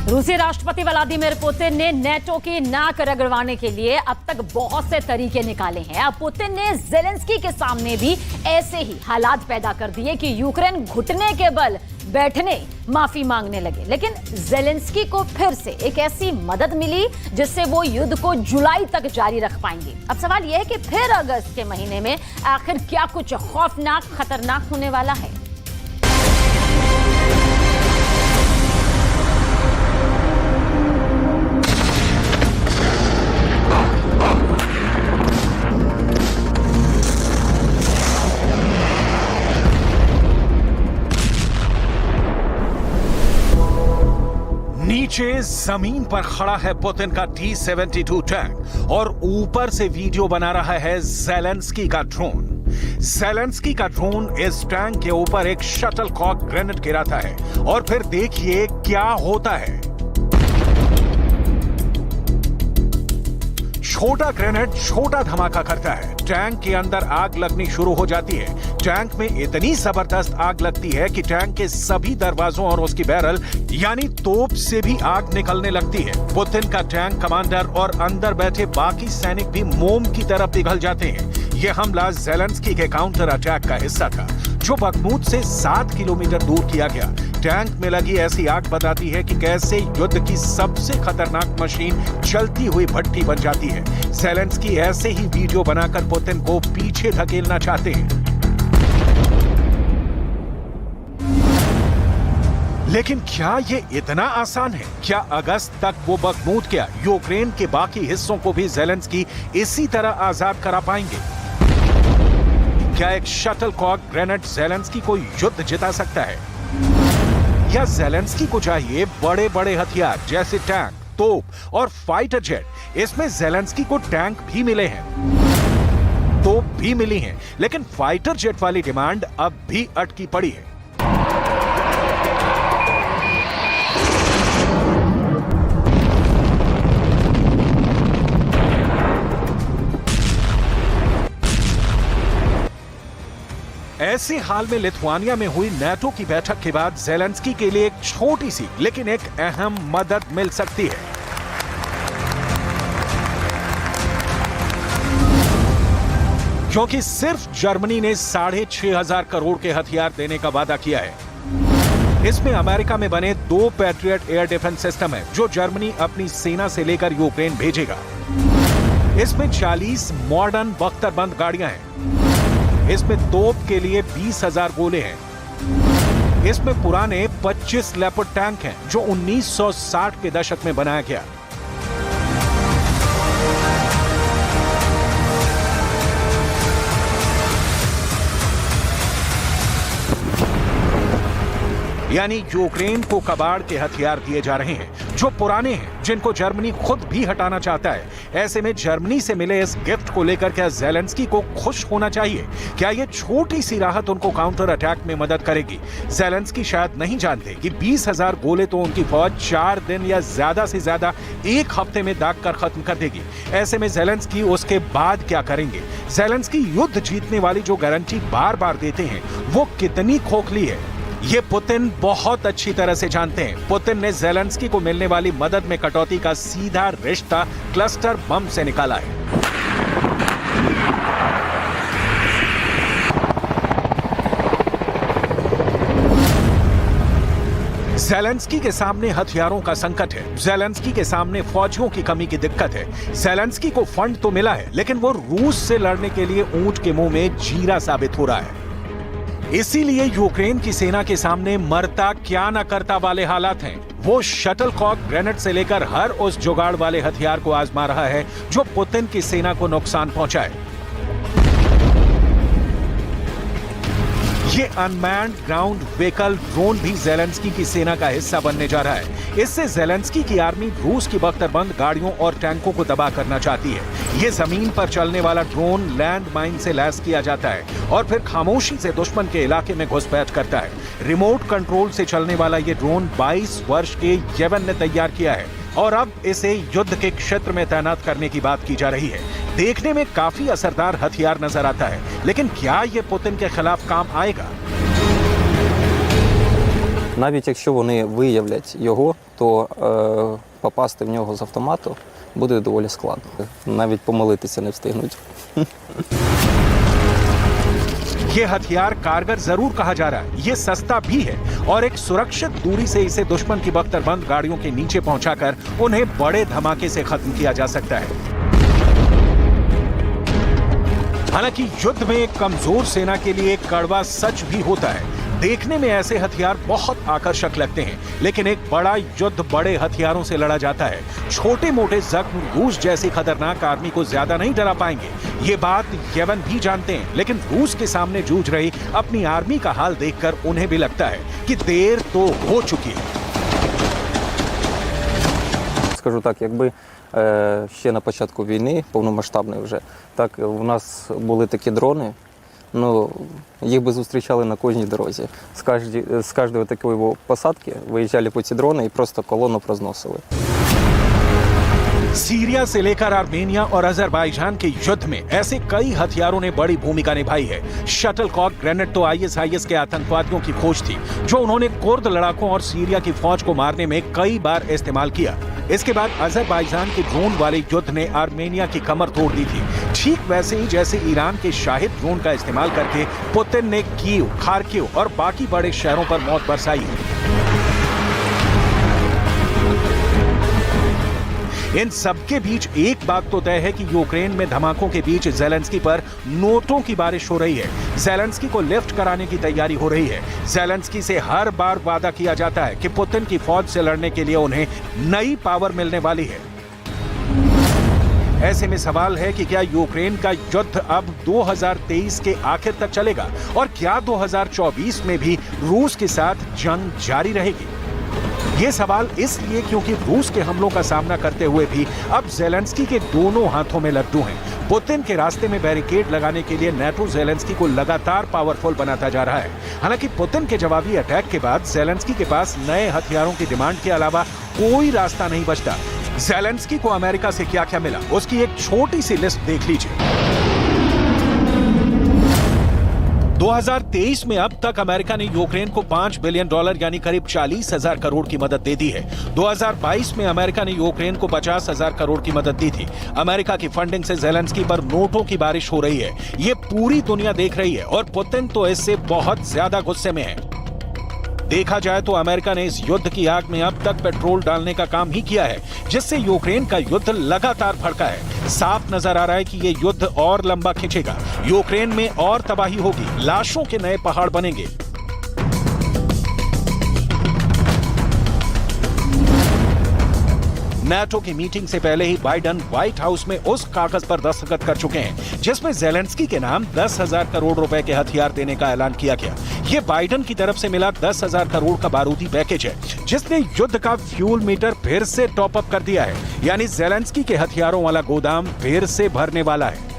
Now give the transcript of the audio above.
रूसी राष्ट्रपति Vladimir Putin ने नेटो की नाक रगड़वाने के लिए अब तक बहुत से तरीके निकाले हैं। अब पुतिन ने ज़ेलेंस्की के सामने भी ऐसे ही हालात पैदा कर दिए कि यूक्रेन घुटने के बल बैठने माफी मांगने लगे। लेकिन ज़ेलेंस्की को फिर से एक ऐसी मदद मिली जिससे वो युद्ध को जुलाई तक जारी रख पाएंगे। अब सवाल यह है कि फिर अगस्त के महीने में आखिर क्या कुछ खौफनाक, खतरनाक होने वाला है। नीचे जमीन पर खड़ा है पुतिन का T-72 टैंक और ऊपर से वीडियो बना रहा है ज़ेलेंस्की का ड्रोन। ज़ेलेंस्की का ड्रोन इस टैंक के ऊपर एक शटलकॉक ग्रेनेड गिराता है और फिर देखिए क्या होता है। छोटा ग्रेनेड छोटा धमाका करता है, टैंक के अंदर आग लगनी शुरू हो जाती है। टैंक में इतनी जबरदस्त आग लगती है कि टैंक के सभी दरवाजों और उसकी बैरल यानी तोप से भी आग निकलने लगती है। पुतिन का टैंक कमांडर और अंदर बैठे बाकी सैनिक भी मोम की तरह पिघल जाते हैं। यह हमला ज़ेलेंस्की के काउंटर अटैक का हिस्सा था जो बखमूत से 7 किलोमीटर दूर किया गया। टैंक में लगी ऐसी आग बताती है कि कैसे युद्ध की सबसे खतरनाक मशीन जलती हुई भट्टी बन जाती है। ज़ेलेंस्की ऐसे ही वीडियो बनाकर पुतिन को पीछे धकेलना चाहते हैं। लेकिन क्या ये इतना आसान है? क्या अगस्त तक वो बखमूत क्या यूक्रेन के बाकी हिस्सों को भी ज़ेलेंस्की इसी तरह आजाद करा पाएंगे? क्या एक शटलकॉक ग्रेनेड ज़ेलेंस्की को युद्ध जिता सकता है? या ज़ेलेंस्की को चाहिए बड़े बड़े हथियार जैसे टैंक, तोप और फाइटर जेट? इसमें ज़ेलेंस्की को टैंक भी मिले हैं, तोप भी मिली हैं, लेकिन फाइटर जेट वाली डिमांड अब भी अटकी पड़ी है। ऐसे हाल में लिथुआनिया में हुई नेटो की बैठक के बाद ज़ेलेंस्की के लिए एक छोटी सी लेकिन एक अहम मदद मिल सकती है। क्योंकि सिर्फ जर्मनी ने 6,500 करोड़ के हथियार देने का वादा किया है। इसमें अमेरिका में बने 2 पैट्रियट एयर डिफेंस सिस्टम है जो जर्मनी अपनी सेना से लेकर यूक्रेन भेजेगा। इसमें 40 मॉडर्न बख्तरबंद गाड़ियां हैं। इसमें तोप के लिए 20,000 गोले हैं। इसमें पुराने 25 लेपर्ड टैंक हैं जो 1960 के दशक में बनाया गया। यानी यूक्रेन को कबाड़ के हथियार दिए जा रहे हैं जो पुराने हैं, जिनको जर्मनी खुद भी हटाना चाहता है। ऐसे में जर्मनी से मिले इस गिफ्ट को लेकर क्या ज़ेलेंस्की को खुश होना चाहिए? क्या ये छोटी सी राहत उनको काउंटर अटैक में मदद करेगी? ज़ेलेंस्की शायद नहीं जानते कि 20,000 गोले तो उनकी फौज 4 दिन या ज्यादा से ज्यादा 1 हफ्ते में दाग कर खत्म कर देगी। ऐसे में ज़ेलेंस्की उसके बाद क्या करेंगे? ज़ेलेंस्की युद्ध जीतने वाली जो गारंटी बार बार देते हैं वो कितनी खोखली है, ये पुतिन बहुत अच्छी तरह से जानते हैं। पुतिन ने ज़ेलेंस्की को मिलने वाली मदद में कटौती का सीधा रिश्ता क्लस्टर बम से निकाला है। ज़ेलेंस्की के सामने हथियारों का संकट है, ज़ेलेंस्की के सामने फौजियों की कमी की दिक्कत है। ज़ेलेंस्की को फंड तो मिला है लेकिन वो रूस से लड़ने के लिए ऊंट के मुंह में जीरा साबित हो रहा है। इसीलिए यूक्रेन की सेना के सामने मरता क्या न करता वाले हालात हैं। वो शटलकॉक ग्रेनेड से लेकर हर उस जुगाड़ वाले हथियार को आजमा रहा है जो पुतिन की सेना को नुकसान पहुंचाए। ये अनमैन्ड ग्राउंड व्हीकल ड्रोन भी ज़ेलेंस्की की सेना का हिस्सा बनने जा रहा है। इससे ज़ेलेंस्की की आर्मी रूस की बख्तरबंद गाड़ियों और टैंकों को तबाह करना चाहती है। ये जमीन पर चलने वाला ड्रोन लैंड माइन से लैस किया जाता है और फिर खामोशी से दुश्मन के इलाके में घुसपैठ करता है। रिमोट कंट्रोल से चलने वाला ये ड्रोन 22 वर्ष के येवन ने तैयार किया है और अब इसे युद्ध के क्षेत्र में तैनात करने की बात की जा रही है। देखने में काफी असरदार हथियार नजर आता है, लेकिन क्या ये पुतिन के खिलाफ काम आएगा? Навіть якщо вони виявлять його, то попасти в нього з автомату буде доволі складно. Навіть помилитися не встигнуть. ये हथियार कारगर जरूर कहा जा रहा है, ये सस्ता भी है और एक सुरक्षित दूरी से इसे दुश्मन की बख्तरबंद गाड़ियों के नीचे पहुंचाकर उन्हें बड़े धमाके से खत्म किया जा सकता है। हालांकि युद्ध में एक कमजोर सेना के लिए एक कड़वा सच भी होता है। देखने में ऐसे हथियार बहुत आकर्षक लगते हैं, लेकिन एक बड़ा युद्ध बड़े हथियारों से लड़ा जाता है। छोटे मोटे जख्म रूस जैसी खतरनाक आर्मी को ज्यादा नहीं डरा पाएंगे, ये बात यमन भी जानते हैं। लेकिन रूस के सामने जूझ रही अपनी आर्मी का हाल देखकर उन्हें भी लगता है कि देर तो हो चुकी है। Скажу так, якби ще на початку війни, повномасштабної вже, так у нас були такі дрони, ну, їх би зустрічали на кожній дорозі. З кожної такої посадки виїжджали по ці дрони і просто колону розносили. सीरिया से लेकर आर्मेनिया और अजरबैजान के युद्ध में ऐसे कई हथियारों ने बड़ी भूमिका निभाई है। शटलकॉक ग्रेनेड तो आईएसआईएस के आतंकवादियों की खोज थी, जो उन्होंने कुर्द लड़ाकों और सीरिया की फौज को मारने में कई बार इस्तेमाल किया। इसके बाद अजरबैजान के ड्रोन वाले युद्ध ने आर्मेनिया की कमर तोड़ दी थी। ठीक वैसे ही जैसे ईरान के शाहिद ड्रोन का इस्तेमाल करके पुतिन ने कीव, खार्किव और बाकी बड़े शहरों पर मौत बरसाई है। इन सबके बीच एक बात तो तय है कि यूक्रेन में धमाकों के बीच ज़ेलेंस्की पर नोटों की बारिश हो रही है। ज़ेलेंस्की को लिफ्ट कराने की तैयारी हो रही है। ज़ेलेंस्की से हर बार वादा किया जाता है कि पुतिन की फौज से लड़ने के लिए उन्हें नई पावर मिलने वाली है। ऐसे में सवाल है कि क्या यूक्रेन का युद्ध अब 2023 के आखिर तक चलेगा और क्या 2024 में भी रूस के साथ जंग जारी रहेगी? ये सवाल इसलिए क्योंकि रूस के हमलों का सामना करते हुए भी अब ज़ेलेंस्की के दोनों हाथों में लड्डू हैं। पुतिन के रास्ते में बैरिकेड लगाने के लिए नेटो ज़ेलेंस्की को लगातार पावरफुल बनाता जा रहा है। हालांकि पुतिन के जवाबी अटैक के बाद ज़ेलेंस्की के पास नए हथियारों की डिमांड के अलावा कोई रास्ता नहीं बचता। ज़ेलेंस्की को अमेरिका से क्या क्या मिला, उसकी एक छोटी सी लिस्ट देख लीजिए। 2023 में अब तक अमेरिका ने यूक्रेन को $5 बिलियन यानी करीब 40,000 करोड़ की मदद दे दी है। 2022 में अमेरिका ने यूक्रेन को 50,000 करोड़ की मदद दी थी। अमेरिका की फंडिंग से ज़ेलेंस्की पर नोटों की बारिश हो रही है। ये पूरी दुनिया देख रही है और पुतिन तो इससे बहुत ज्यादा गुस्से में है। देखा जाए तो अमेरिका ने इस युद्ध की आग में अब तक पेट्रोल डालने का काम ही किया है, जिससे यूक्रेन का युद्ध लगातार भड़का है। साफ नजर आ रहा है कि ये युद्ध और लंबा खिंचेगा। यूक्रेन में और तबाही होगी, लाशों के नए पहाड़ बनेंगे। नाटो की मीटिंग से पहले ही बाइडेन व्हाइट हाउस में उस कागज पर दस्तखत कर चुके हैं जिसमें ज़ेलेंस्की के नाम 10,000 करोड़ रुपए के हथियार देने का ऐलान किया गया। ये बाइडेन की तरफ से मिला 10,000 करोड़ का बारूदी पैकेज है, जिसने युद्ध का फ्यूल मीटर फिर से टॉप अप कर दिया है। यानी ज़ेलेंस्की के हथियारों वाला गोदाम फिर से भरने वाला है।